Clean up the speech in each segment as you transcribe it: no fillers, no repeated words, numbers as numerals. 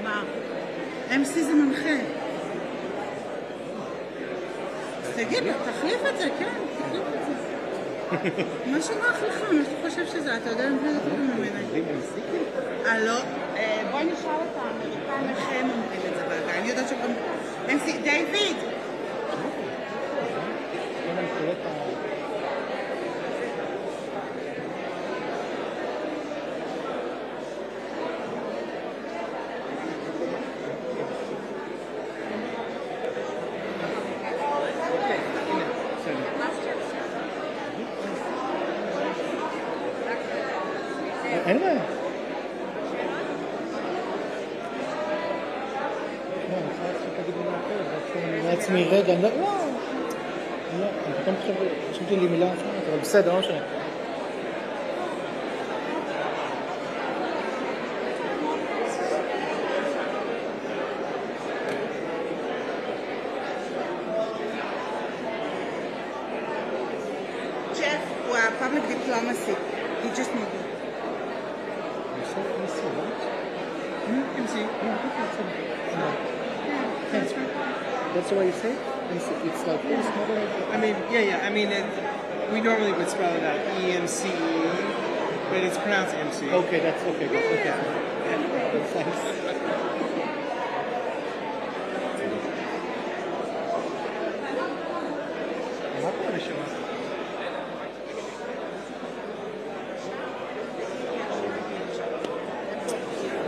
מה? MC זה מנחה. תגיד, תחליף את זה, כן, תחליף את זה. מה שנוח לך, מה שאתה חושב שזה, אתה יודע מה זה ממני. לא, בואי נשאל את האמריקאים איך הם אומרים את זה ברגע. אני יודעת שגם... MC, דיוויד! אין בעיה. לא, אני חושב שתגידו מה אחרת, לעצמי רגע, אני לא, אני פתאום חשבתי לי מילה אחרת, אבל בסדר, לא משנה. Jeff, הוא public diplomacy. He just moved. MC. That's the way you say it? It's like this, I mean, yeah. I mean, we normally would spell it out EMCE, but it's pronounced MC. Okay, that's okay. Good. Okay. Thanks.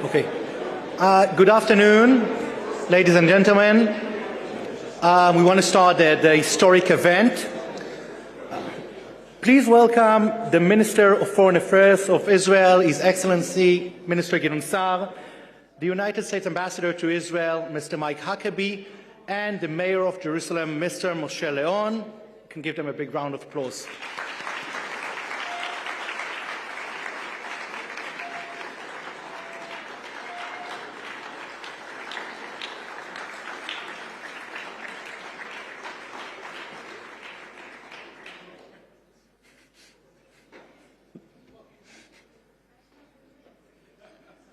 Okay. Good afternoon, ladies and gentlemen. We want to start the historic event. Please welcome the Minister of Foreign Affairs of Israel, His Excellency Minister Gideon Sa'ar, the United States Ambassador to Israel, Mr. Mike Huckabee, and the Mayor of Jerusalem, Mr. Moshe Leon. You can give them a big round of applause.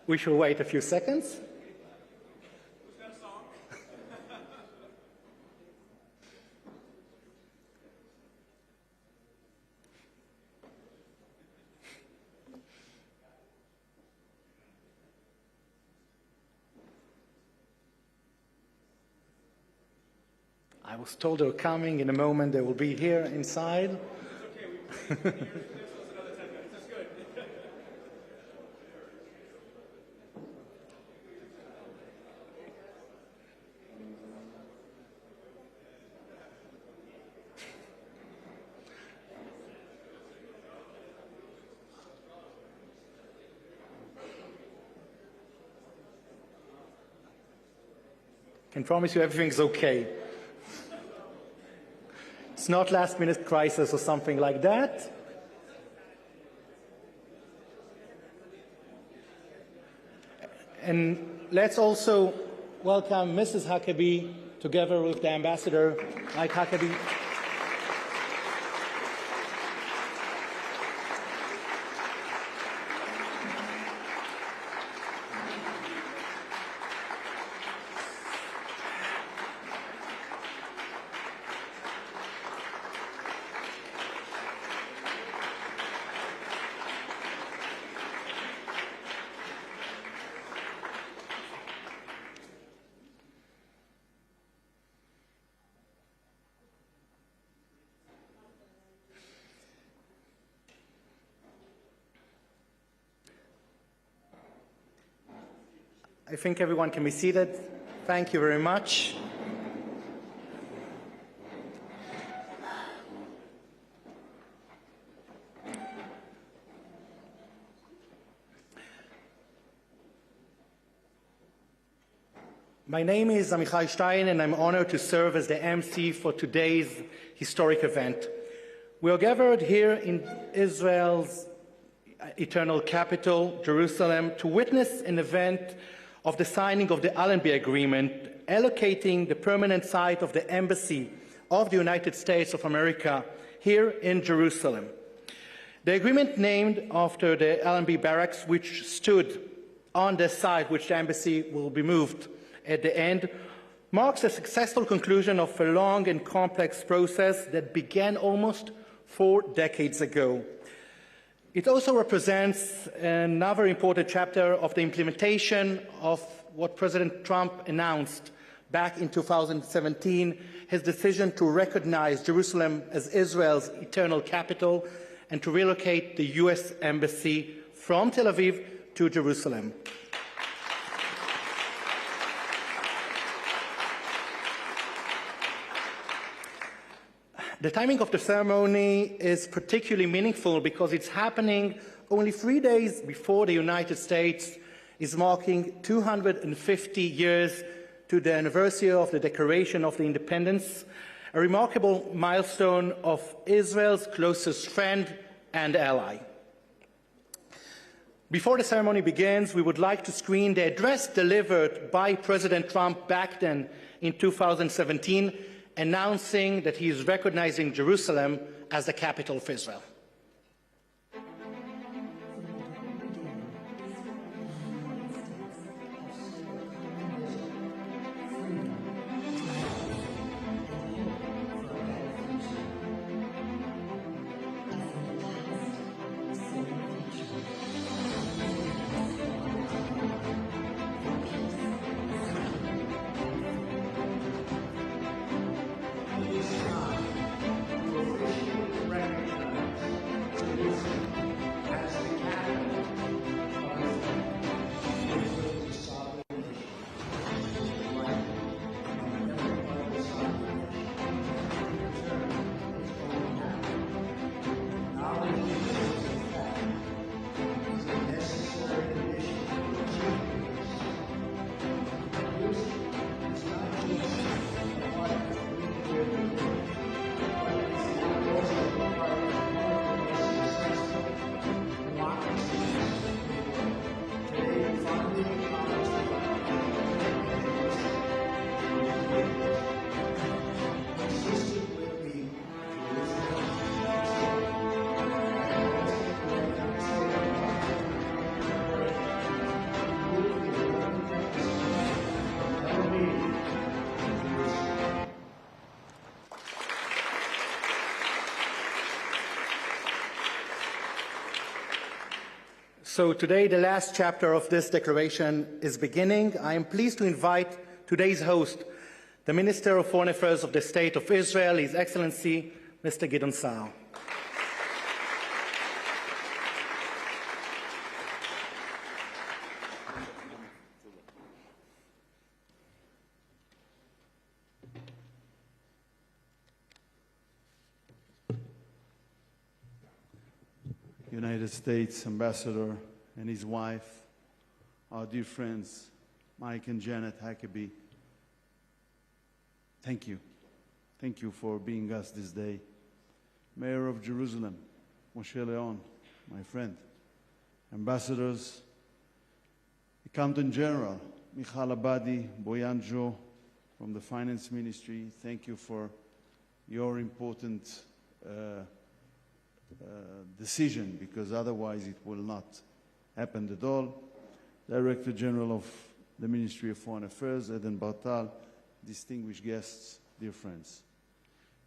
We shall wait a few seconds. I was told they were coming. In a moment, they will be here inside. It's okay. I can promise you everything's okay. It's not last-minute crisis or something like that. And let's also welcome Mrs. Huckabee together with the Ambassador, Mike Huckabee. I think everyone can be seated. Thank you very much. My name is Amichai Stein, and I'm honored to serve as the MC for today's historic event. We are gathered here in Israel's eternal capital, Jerusalem, to witness an event of the signing of the Allenby Agreement, allocating the permanent site of the Embassy of the United States of America here in Jerusalem. The agreement, named after the Allenby Barracks, which stood on the site which the embassy will be moved at the end, marks a successful conclusion of a long and complex process that began almost 4 decades ago. It also represents another important chapter of the implementation of what President Trump announced back in 2017, his decision to recognize Jerusalem as Israel's eternal capital and to relocate the U.S. Embassy from Tel Aviv to Jerusalem. The timing of the ceremony is particularly meaningful because it's happening only 3 days before the United States is marking 250 years to the anniversary of the Declaration of the Independence, a remarkable milestone of Israel's closest friend and ally. Before the ceremony begins, we would like to screen the address delivered by President Trump back then in 2017, announcing that he is recognizing Jerusalem as the capital of Israel. So today, the last chapter of this declaration is beginning. I am pleased to invite today's host, the Minister of Foreign Affairs of the State of Israel, His Excellency, Mr. Gideon Sa'ar. United States Ambassador and his wife, our dear friends, Mike and Janet Huckabee, thank you. Thank you for being us this day. Mayor of Jerusalem, Moshe Leon, my friend, ambassadors, Accountant General, Michal Abadi, Boyanjo from the Finance Ministry, thank you for your important decision, because otherwise it will not happen at all. Director General of the Ministry of Foreign Affairs, Eden Bartal, distinguished guests, dear friends.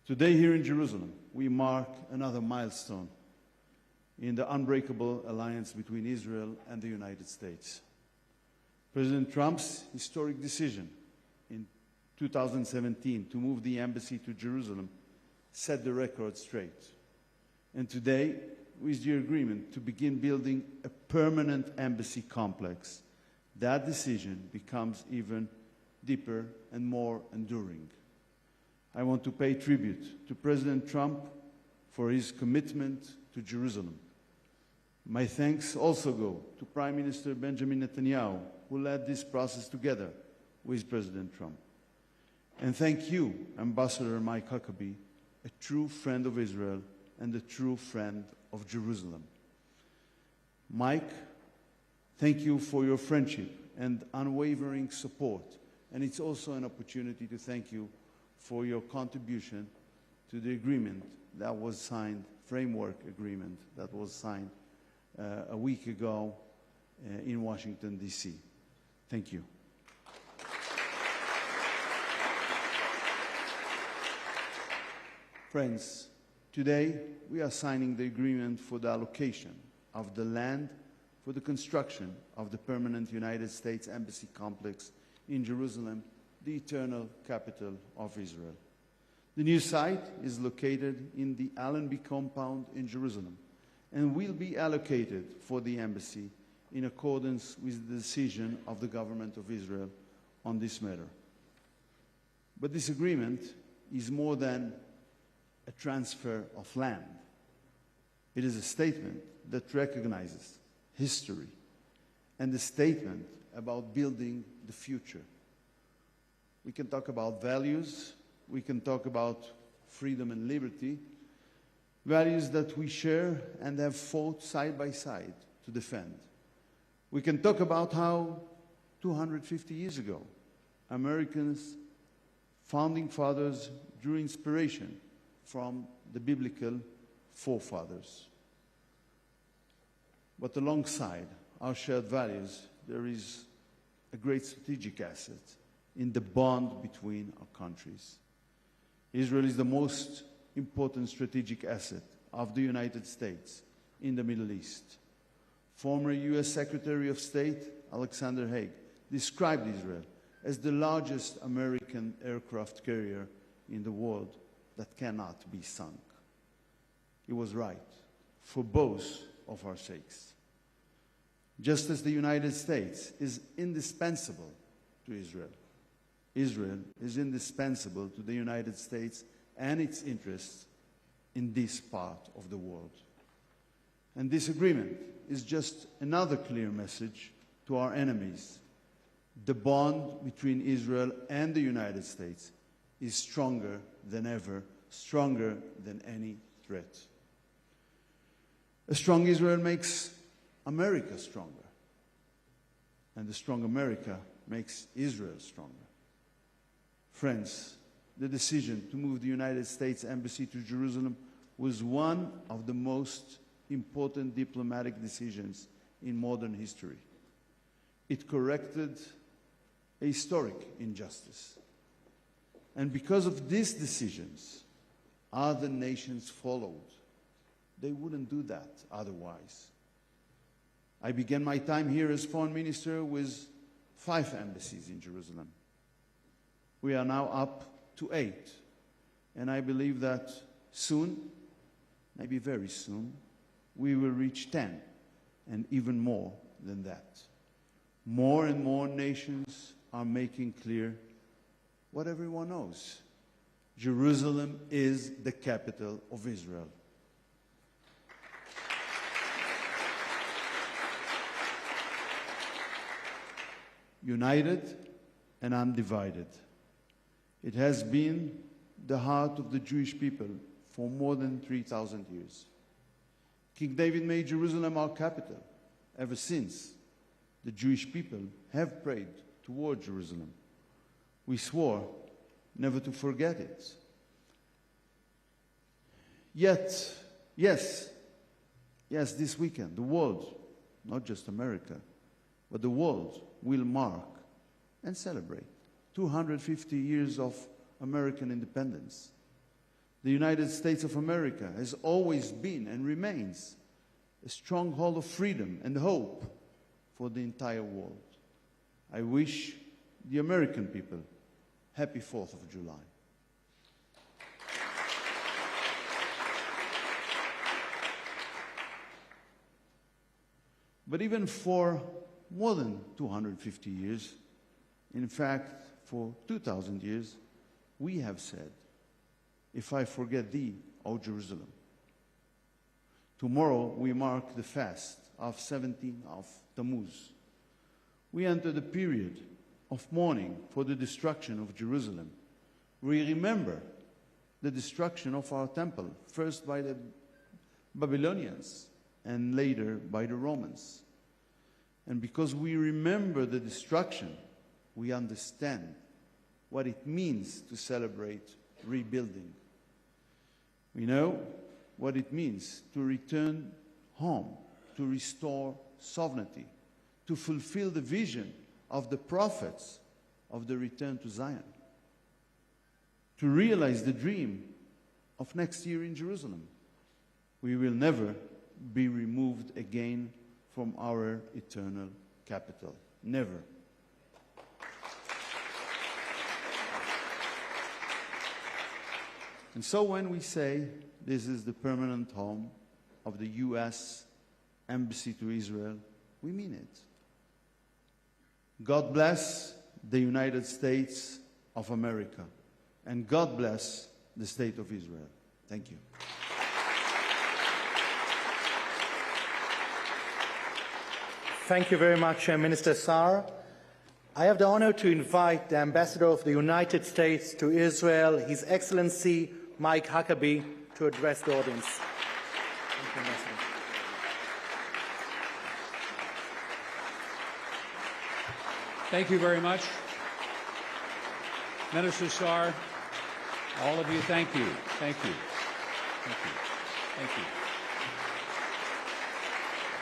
Today here in Jerusalem, we mark another milestone in the unbreakable alliance between Israel and the United States. President Trump's historic decision in 2017 to move the embassy to Jerusalem set the record straight. And today, with the agreement to begin building a permanent embassy complex, that decision becomes even deeper and more enduring. I want to pay tribute to President Trump for his commitment to Jerusalem. My thanks also go to Prime Minister Benjamin Netanyahu, who led this process together with President Trump. And thank you, Ambassador Mike Huckabee, a true friend of Israel and a true friend of Jerusalem. Mike, thank you for your friendship and unwavering support. And it's also an opportunity to thank you for your contribution to the agreement that was signed, framework agreement that was signed a week ago in Washington, D.C. Thank you. Friends, today we are signing the agreement for the allocation of the land for the construction of the permanent United States Embassy complex in Jerusalem, the eternal capital of Israel. The new site is located in the Allenby compound in Jerusalem and will be allocated for the embassy in accordance with the decision of the government of Israel on this matter. But this agreement is more than a transfer of land. It is a statement that recognizes history and a statement about building the future. We can talk about values, we can talk about freedom and liberty, values that we share and have fought side by side to defend. We can talk about how 250 years ago, Americans, founding fathers, drew inspiration from the biblical forefathers. But alongside our shared values, there is a great strategic asset in the bond between our countries. Israel is the most important strategic asset of the United States in the Middle East. Former U.S. Secretary of State Alexander Haig described Israel as the largest American aircraft carrier in the world that cannot be sunk. He was right, for both of our sakes. Just as the United States is indispensable to Israel, Israel is indispensable to the United States and its interests in this part of the world. And this agreement is just another clear message to our enemies. The bond between Israel and the United States is stronger than ever, stronger than any threat. A strong Israel makes America stronger, and a strong America makes Israel stronger. Friends, the decision to move the United States Embassy to Jerusalem was one of the most important diplomatic decisions in modern history. It corrected a historic injustice. And because of these decisions, other nations followed. They wouldn't do that otherwise. I began my time here as foreign minister with 5 embassies in Jerusalem. We are now up to 8. And I believe that soon, maybe very soon, we will reach 10 and even more than that. More and more nations are making clear what everyone knows. Jerusalem is the capital of Israel. United and undivided. It has been the heart of the Jewish people for more than 3,000 years. King David made Jerusalem our capital. Ever since, the Jewish people have prayed toward Jerusalem. We swore never to forget it. Yet, yes, this weekend, the world, not just America, but the world will mark and celebrate 250 years of American independence. The United States of America has always been and remains a stronghold of freedom and hope for the entire world. I wish the American people happy 4th of July. But even for more than 250 years, in fact, for 2,000 years, we have said, if I forget thee, O Jerusalem. Tomorrow we mark the fast of 17th of Tammuz. We enter the period of mourning for the destruction of Jerusalem, we remember the destruction of our temple, first by the Babylonians and later by the Romans. And because we remember the destruction, we understand what it means to celebrate rebuilding. We know what it means to return home, to restore sovereignty, to fulfill the vision of the prophets of the return to Zion, to realize the dream of next year in Jerusalem. We will never be removed again from our eternal capital. Never. And so when we say this is the permanent home of the U.S. Embassy to Israel, we mean it. God bless the United States of America, and God bless the State of Israel. Thank you. Thank you very much, Minister Sar. I have the honor to invite the Ambassador of the United States to Israel, His Excellency Mike Huckabee, to address the audience. Thank you, Ambassador. Thank you very much. Minister Sar, all of you, thank you. Thank you. Thank you. Thank you.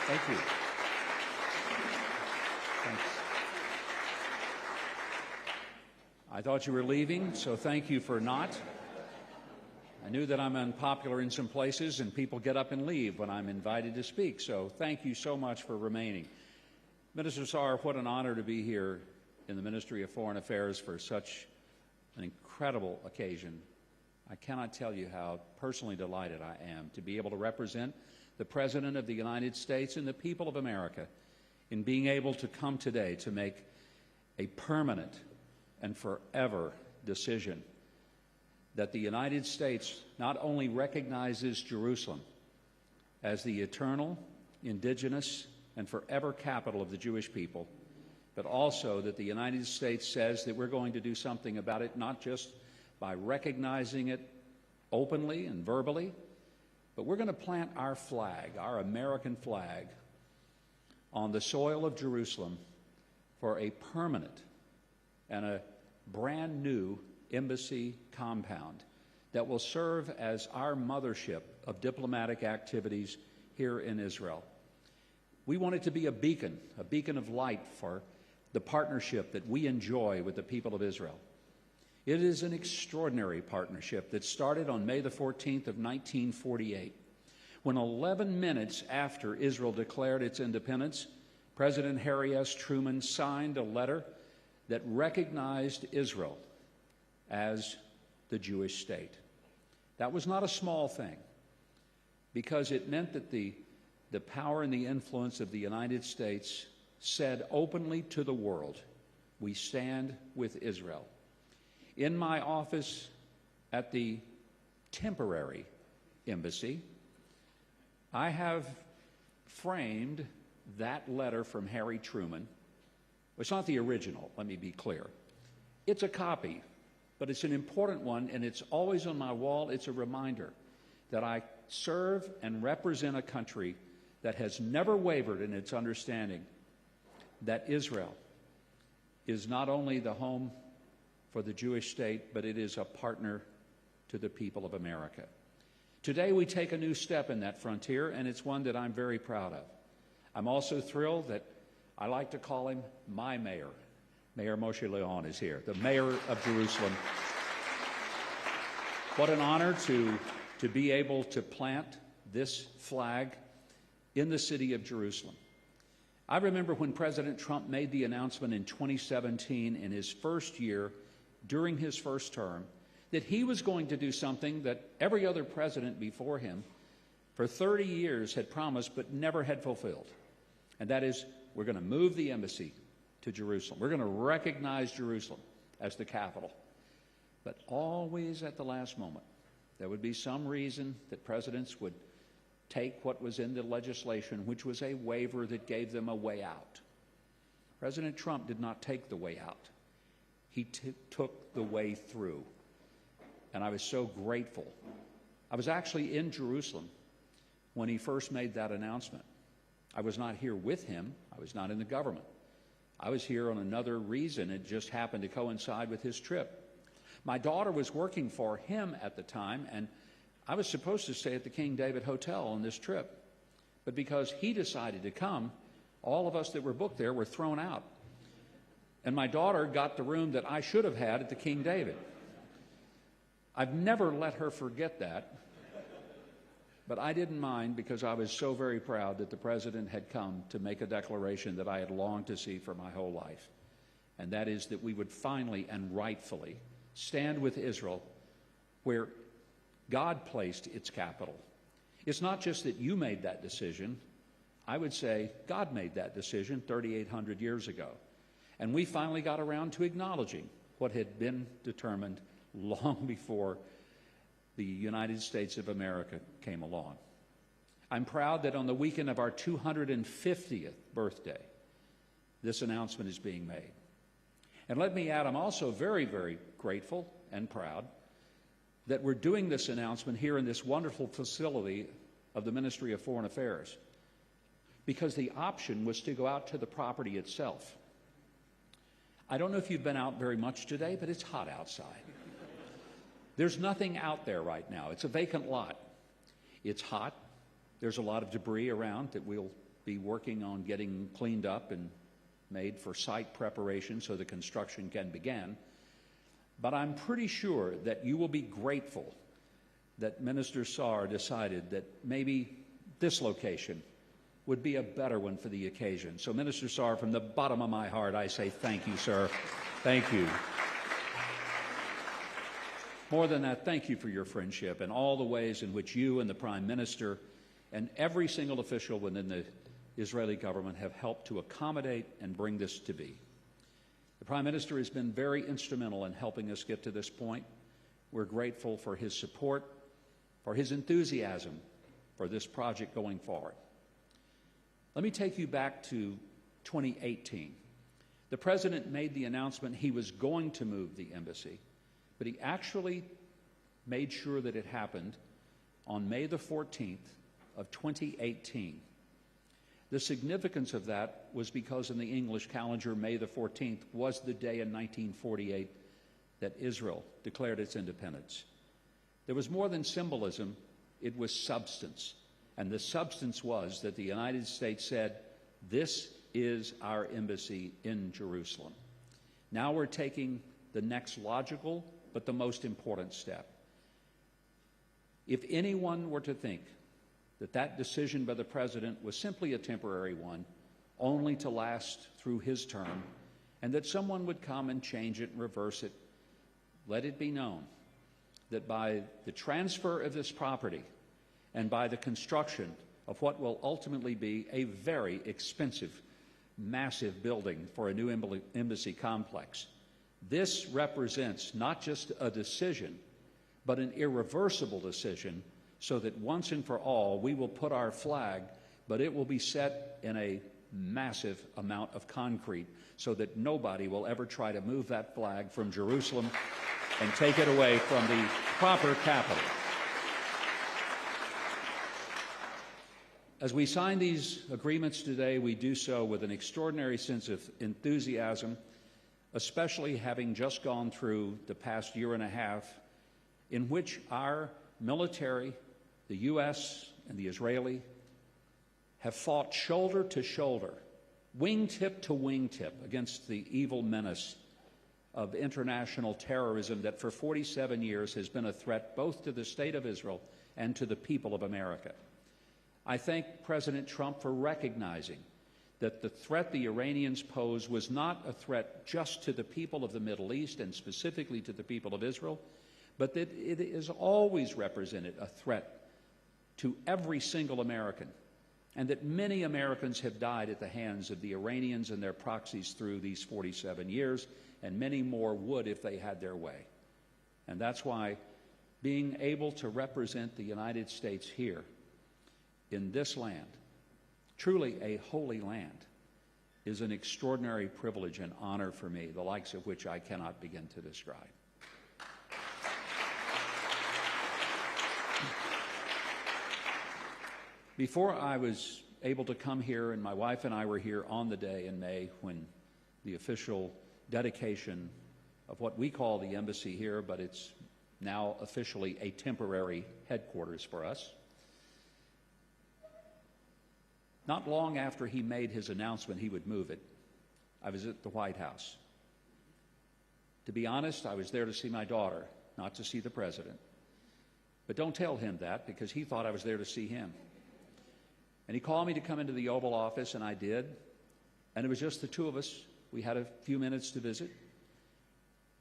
Thank you. Thanks. I thought you were leaving, so thank you for not. I knew that I'm unpopular in some places and people get up and leave when I'm invited to speak, so thank you so much for remaining. Minister Sar, what an honor to be here in the Ministry of Foreign Affairs for such an incredible occasion. I cannot tell you how personally delighted I am to be able to represent the President of the United States and the people of America in being able to come today to make a permanent and forever decision that the United States not only recognizes Jerusalem as the eternal, indigenous, and forever capital of the Jewish people, but also that the United States says that we're going to do something about it, not just by recognizing it openly and verbally, but we're going to plant our flag, our American flag, on the soil of Jerusalem for a permanent and a brand new embassy compound that will serve as our mothership of diplomatic activities here in Israel. We want it to be a beacon of light for the partnership that we enjoy with the people of Israel. It is an extraordinary partnership that started on May the 14th of 1948, when 11 minutes after Israel declared its independence, President Harry S. Truman signed a letter that recognized Israel as the Jewish state. That was not a small thing, because it meant that the power and the influence of the United States said openly to the world, we stand with Israel. In my office at the temporary embassy, I have framed that letter from Harry Truman. It's not the original, let me be clear. It's a copy, but it's an important one, and it's always on my wall. It's a reminder that I serve and represent a country that has never wavered in its understanding that Israel is not only the home for the Jewish state, but it is a partner to the people of America. Today we take a new step in that frontier, and it's one that I'm very proud of. I'm also thrilled that I like to call him my mayor. Mayor Moshe Leon is here, the mayor of Jerusalem. What an honor to be able to plant this flag in the city of Jerusalem. I remember when President Trump made the announcement in 2017, in his first year, during his first term, that he was going to do something that every other president before him for 30 years had promised but never had fulfilled. And that is, we're going to move the embassy to Jerusalem. We're going to recognize Jerusalem as the capital. But always at the last moment, there would be some reason that presidents would take what was in the legislation, which was a waiver that gave them a way out. President Trump did not take the way out. he took the way through. And I was so grateful. I was actually in Jerusalem when he first made that announcement. I was not here with him. I was not in the government. I was here on another reason. It just happened to coincide with his trip. My daughter was working for him at the time, and I was supposed to stay at the King David Hotel on this trip. But because he decided to come, all of us that were booked there were thrown out. And my daughter got the room that I should have had at the King David. I've never let her forget that. But I didn't mind because I was so very proud that the president had come to make a declaration that I had longed to see for my whole life. And that is that we would finally and rightfully stand with Israel where God placed its capital. It's not just that you made that decision. I would say God made that decision 3,800 years ago. And we finally got around to acknowledging what had been determined long before the United States of America came along. I'm proud that on the weekend of our 250th birthday, this announcement is being made. And let me add, I'm also very, very grateful and proud that we're doing this announcement here in this wonderful facility of the Ministry of Foreign Affairs, because the option was to go out to the property itself. I don't know if you've been out very much today, but it's hot outside. There's nothing out there right now. It's a vacant lot. It's hot. There's a lot of debris around that we'll be working on getting cleaned up and made for site preparation so the construction can begin. But I'm pretty sure that you will be grateful that Minister Saar decided that maybe this location would be a better one for the occasion. So, Minister Saar, from the bottom of my heart, I say thank you, sir. Thank you. More than that, thank you for your friendship and all the ways in which you and the Prime Minister and every single official within the Israeli government have helped to accommodate and bring this to be. The Prime Minister has been very instrumental in helping us get to this point. We're grateful for his support, for his enthusiasm for this project going forward. Let me take you back to 2018. The President made the announcement he was going to move the embassy, but he actually made sure that it happened on May the 14th of 2018. The significance of that was because in the English calendar, May the 14th was the day in 1948 that Israel declared its independence. There was more than symbolism, it was substance. And the substance was that the United States said, this is our embassy in Jerusalem. Now we're taking the next logical but the most important step. If anyone were to think that that decision by the President was simply a temporary one, only to last through his term, and that someone would come and change it and reverse it, let it be known that by the transfer of this property and by the construction of what will ultimately be a very expensive, massive building for a new embassy complex, this represents not just a decision, but an irreversible decision, so that once and for all we will put our flag, but it will be set in a massive amount of concrete so that nobody will ever try to move that flag from Jerusalem and take it away from the proper capital. As we sign these agreements today, we do so with an extraordinary sense of enthusiasm, especially having just gone through the past year and a half in which our military, the U.S. and the Israeli, have fought shoulder to shoulder, wingtip to wingtip against the evil menace of international terrorism that for 47 years has been a threat both to the state of Israel and to the people of America. I thank President Trump for recognizing that the threat the Iranians pose was not a threat just to the people of the Middle East and specifically to the people of Israel, but that it has always represented a threat to every single American, and that many Americans have died at the hands of the Iranians and their proxies through these 47 years, and many more would if they had their way. And that's why being able to represent the United States here in this land, truly a holy land, is an extraordinary privilege and honor for me, the likes of which I cannot begin to describe. Before I was able to come here, and my wife and I were here on the day in May when the official dedication of what we call the embassy here, but it's now officially a temporary headquarters for us. Not long after he made his announcement he would move it, I was at the White House. To be honest, I was there to see my daughter, not to see the president. But don't tell him that, because he thought I was there to see him. And he called me to come into the Oval Office, and I did. And it was just the two of us. We had a few minutes to visit.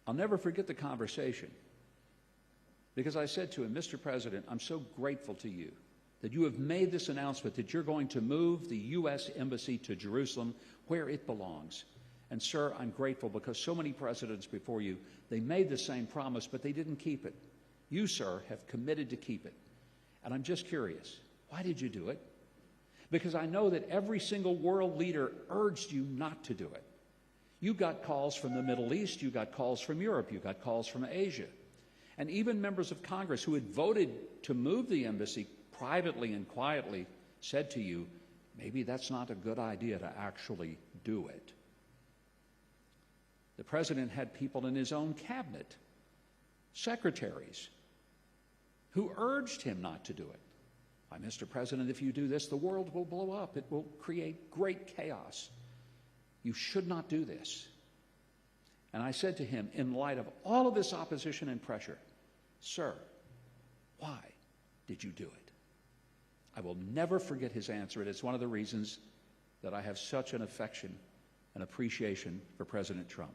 I'll never forget the conversation, because I said to him, Mr. President, I'm so grateful to you that you have made this announcement that you're going to move the U.S. Embassy to Jerusalem where it belongs. And, sir, I'm grateful because so many presidents before you, they made the same promise, but they didn't keep it. You, sir, have committed to keep it. And I'm just curious, why did you do it? Because I know that every single world leader urged you not to do it. You got calls from the Middle East, you got calls from Europe, you got calls from Asia. And even members of Congress who had voted to move the embassy privately and quietly said to you, maybe that's not a good idea to actually do it. The president had people in his own cabinet, secretaries, who urged him not to do it. Why, Mr. President, if you do this, the world will blow up. It will create great chaos. You should not do this. And I said to him, in light of all of this opposition and pressure, sir, why did you do it? I will never forget his answer, and it's one of the reasons that I have such an affection and appreciation for President Trump.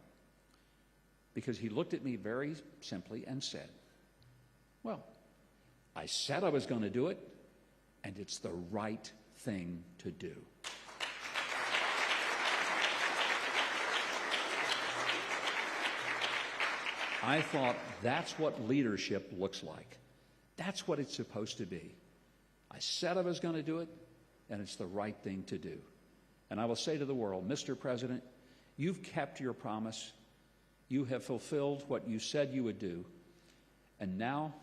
Because he looked at me very simply and said, well, I said I was going to do it, and it's the right thing to do. I thought that's what leadership looks like. That's what it's supposed to be. I said I was going to do it, and it's the right thing to do. And I will say to the world, Mr. President, you've kept your promise. You have fulfilled what you said you would do. And now,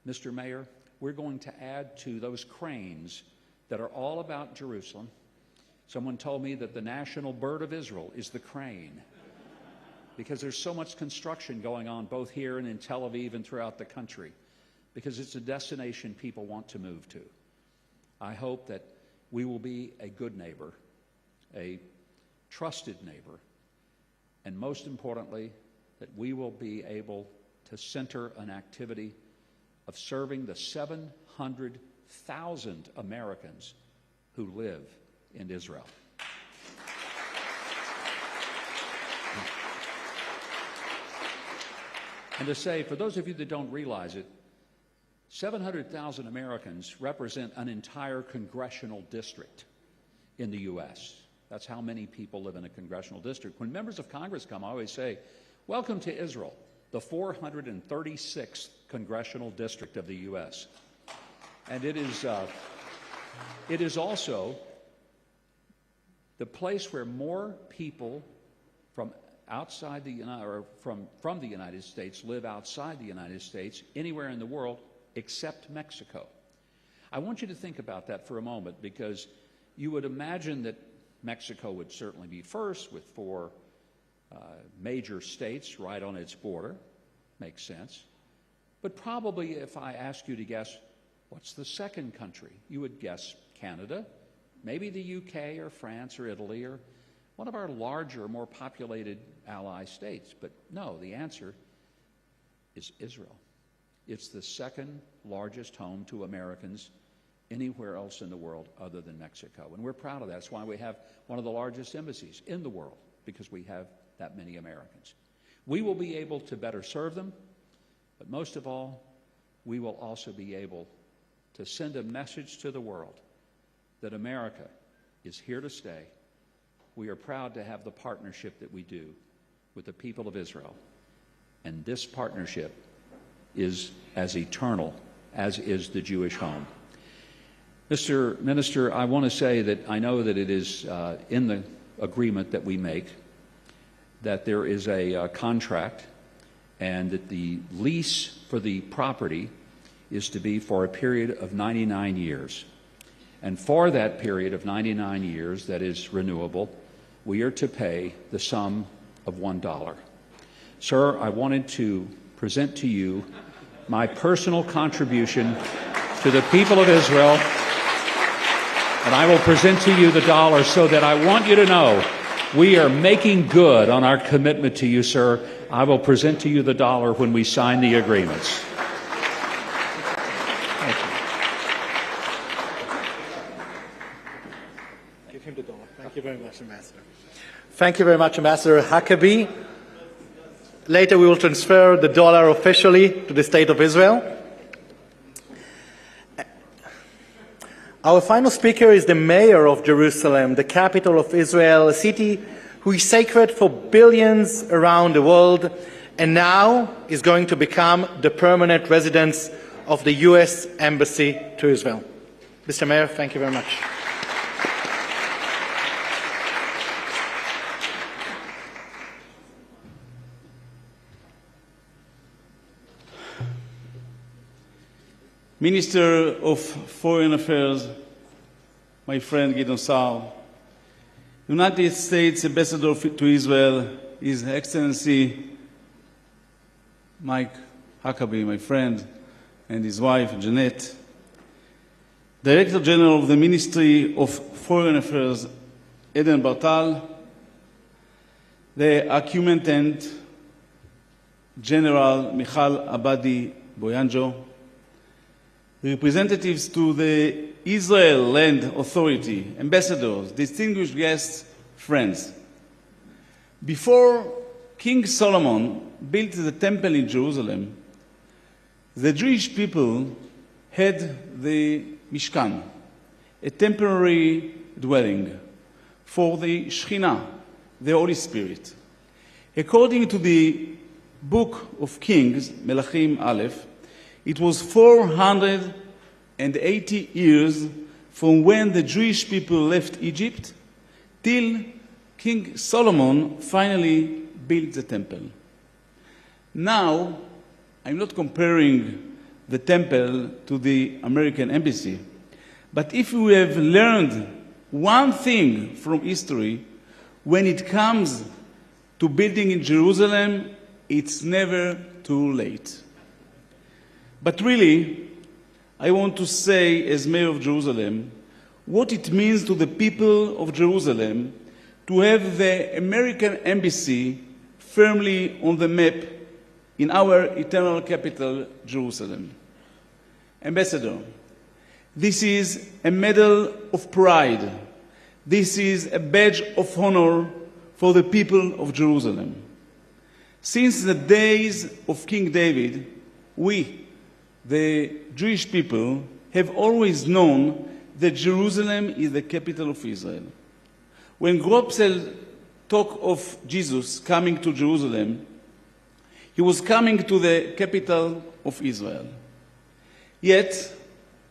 Mr. Mayor, we're going to add to those cranes that are all about Jerusalem. Someone told me that the national bird of Israel is the crane, because there's so much construction going on both here and in Tel Aviv and throughout the country, because it's a destination people want to move to. I hope that we will be a good neighbor, a trusted neighbor, and most importantly, that we will be able to center an activity of serving the 700,000 Americans who live in Israel. And to say, for those of you that don't realize it, 700,000 Americans represent an entire congressional district in the U.S. That's how many people live in a congressional district. When members of Congress come, I always say, welcome to Israel, the 436th congressional district of the U.S. And it is also the place where more people from outside the from the United States live outside the United States anywhere in the world except Mexico. I want you to think about that for a moment, because you would imagine that Mexico would certainly be first with 4 major states right on its border. Makes sense. But probably if I ask you to guess what's the second country, you would guess Canada, maybe the UK or France or Italy or one of our larger, more populated ally states. But no, the answer is Israel. It's the second largest home to Americans anywhere else in the world other than Mexico. And we're proud of that. That's why we have one of the largest embassies in the world, because we have that many Americans. We will be able to better serve them, but most of all, we will also be able to send a message to the world that America is here to stay. We are proud to have the partnership that we do with the people of Israel. And this partnership is as eternal as is the Jewish home. Mr. Minister, I want to say that I know that it is in the agreement that we make, that there is a contract and that the lease for the property is to be for a period of 99 years. And for that period of 99 years that is renewable, we are to pay the sum of $1. Sir, I wanted to present to you my personal contribution to the people of Israel, and I will present to you the dollar so that I want you to know we are making good on our commitment to you, sir. I will present to you the dollar when we sign the agreements. Thank you. Give him the dollar. Thank you very much, Ambassador. Thank you very much, Ambassador Huckabee. Later, we will transfer the dollar officially to the State of Israel. Our final speaker is the mayor of Jerusalem, the capital of Israel, a city who is sacred for billions around the world, and now is going to become the permanent residence of the U.S. Embassy to Israel. Mr. Mayor, thank you very much. Minister of Foreign Affairs, my friend Gideon Sa'ar, United States Ambassador to Israel, His Excellency Mike Huckabee, my friend, and his wife Jeanette, Director General of the Ministry of Foreign Affairs, Eden Bartal, the Accountant General Michal Abadi Boyanjo, representatives to the Israel Land Authority, ambassadors, distinguished guests, friends. Before King Solomon built the temple in Jerusalem, the Jewish people had the Mishkan, a temporary dwelling for the Shekhinah, the Holy Spirit. According to the Book of Kings, Melachim Aleph, it was 480 years from when the Jewish people left Egypt till King Solomon finally built the temple. Now, I'm not comparing the temple to the American embassy, but if we have learned one thing from history, when it comes to building in Jerusalem, it's never too late. But really, I want to say, as mayor of Jerusalem, what it means to the people of Jerusalem to have the American embassy firmly on the map in our eternal capital, Jerusalem. Ambassador, this is a medal of pride. This is a badge of honor for the people of Jerusalem. Since the days of King David, we, the Jewish people, have always known that Jerusalem is the capital of Israel. When Grobsel talked of Jesus coming to Jerusalem, he was coming to the capital of Israel. Yet,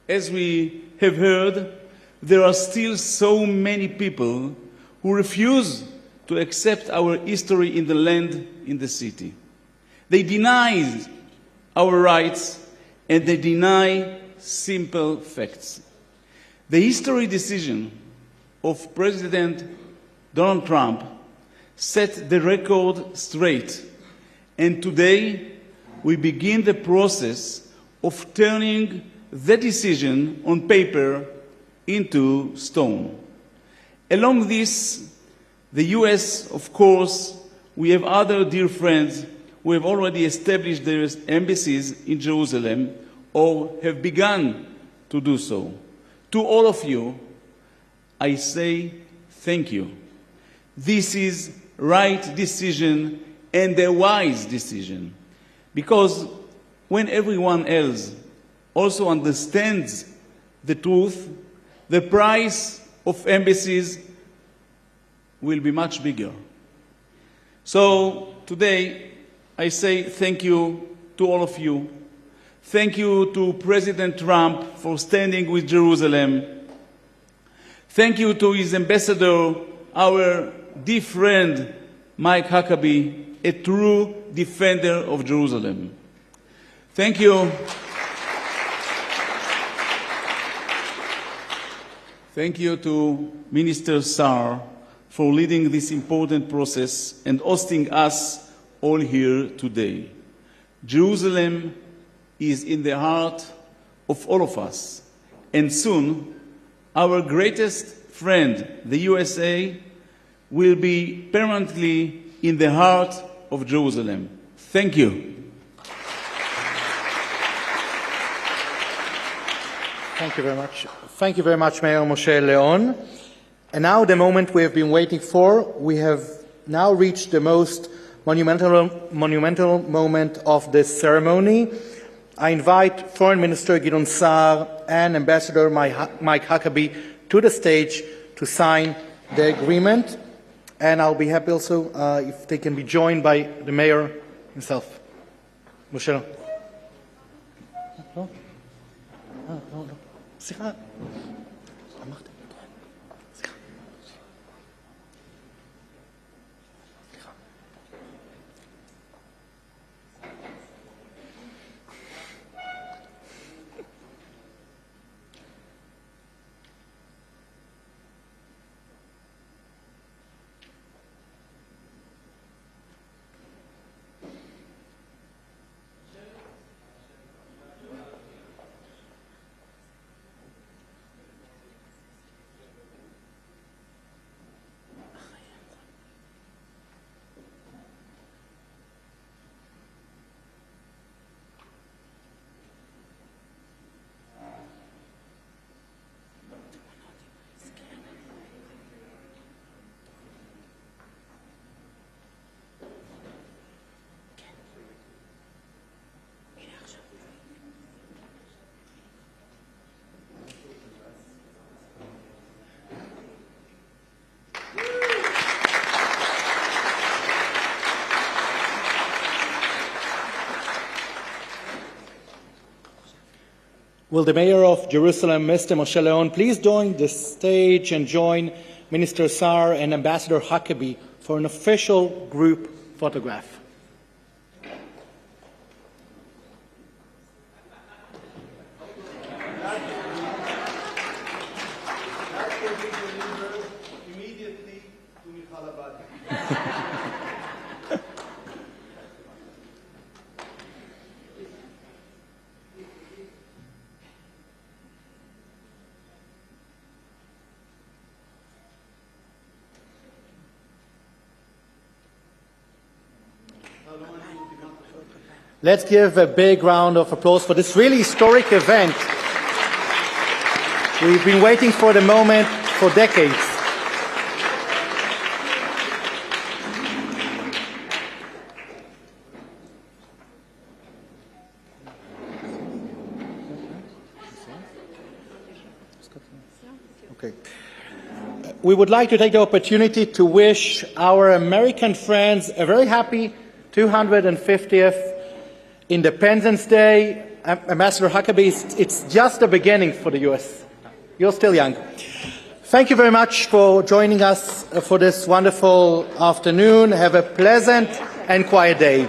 as we have heard, there are still so many people who refuse to accept our history in the land, in the city. They deny our rights, and they deny simple facts. The history decision of President Donald Trump set the record straight, and today we begin the process of turning the decision on paper into stone. Along this, the US, of course, we have other dear friends who have already established their embassies in Jerusalem or have begun to do so. To all of you, I say thank you. This is right decision and a wise decision, because when everyone else also understands the truth, the price of embassies will be much bigger. So today, I say thank you to all of you. Thank you to President Trump for standing with Jerusalem. Thank you to his ambassador our dear friend Mike Huckabee, a true defender of Jerusalem. Thank you. Thank you to Minister Sar for leading this important process and hosting us all here today. Jerusalem is in the heart of all of us, and soon our greatest friend, the USA, will be permanently in the heart of Jerusalem. Thank you. Thank you very much. Thank you very much, Mayor Moshe Leon. And now the moment we have been waiting for. We have now reached the most monumental moment of this ceremony. I invite Foreign Minister Gideon Sa'ar and Ambassador Mike Huckabee to the stage to sign the agreement. And I'll be happy also if they can be joined by the Mayor himself. Moshe. No? No. סליחה. אמרתי. סליחה. סליחה. Will the Mayor of Jerusalem, Mr. Moshe Leon, please join the stage and join Minister Sa'ar and Ambassador Huckabee for an official group photograph. Let's give a big round of applause for this really historic event. We've been waiting for the moment for decades. Okay. We would like to take the opportunity to wish our American friends a very happy 250th Independence Day. Ambassador Huckabee, it's just the beginning for the U.S. You're still young. Thank you very much for joining us for this wonderful afternoon. Have a pleasant and quiet day.